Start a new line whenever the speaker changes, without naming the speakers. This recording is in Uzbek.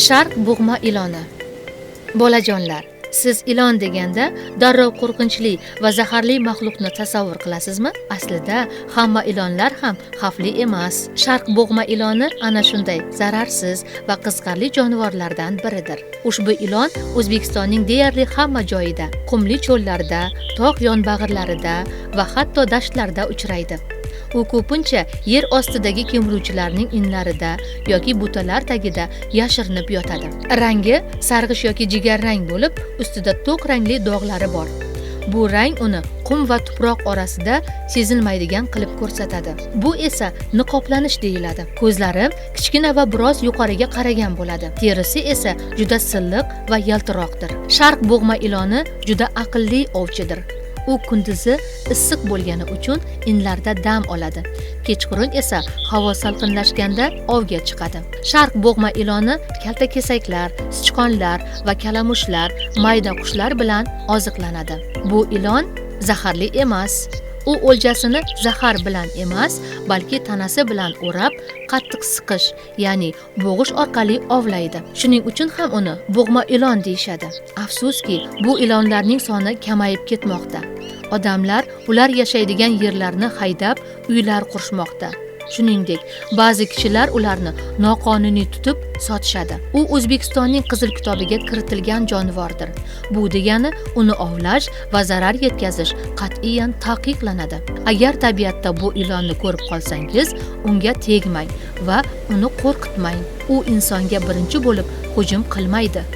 Sharq bug'ma iloni. Bolajonlar, siz ilon deganda darrov qo'rqinchli va zaharli maxluqni tasavvur qilasizmi? Aslida hamma ilonlar ham xavfli emas. Sharq bug'ma iloni ana shunday zararsiz va qiziqarli jonivorlardan biridir. Ushbu ilon O'zbekistonning deyarli hamma joyida, qumli cho'llarda, tog' yonbag'irlarida va hatto dashtlarda uchraydi. U ko'pincha yer ostidagi kemiruvchilarning inlarida yoki butalar tagida yashirinib yotadi. Rangi sarg'ish yoki jigarrang bo'lib, ustida to'q rangli dog'lari bor. Bu rang uni qum va tuproq orasida sezilmaydigan qilib ko'rsatadi. Bu esa niqoblanish deyiladi. Ko'zlari kichkina va biroz yuqoriga qaragan bo'ladi. Terisi esa juda silliq va yaltiroqdir. Sharq bug'ma iloni juda aqlli ovchidir. U kunduzi issiq bo'lgani uchun inlarda dam oladi. Kechqurun esa havo salqinlashganda ovga chiqadi. Sharq bug'ma iloni kaltakesaklar, sichqonlar va kalamushlar, mayda qushlar bilan oziqlanadi. Bu ilon zaharli emas. U o'ljasini zahar bilan emas, balki tanasi bilan o'rab, qattiq siqish, ya'ni bo'g'ish orqali ovlaydi. Shuning uchun ham uni bug'ma ilon deyshadi. Afsuski, bu ilonlarning soni kamayib ketmoqda. Odamlar ular yashaydigan yerlarni haydab, uylar qurishmoqda. Shuningdek, ba'zi kishilar ularni noqonuniy tutib sotishadi. U O'zbekistonning Qizil kitobiga kiritilgan jonivordir. Bu degani uni ovlash va zarar yetkazish qat'iyan taqiqlanadi. Agar tabiatda bu ilonni ko'rib qolsangiz, unga tegmang va uni qo'rqitmang. U insonga birinchi bo'lib hujum qilmaydi.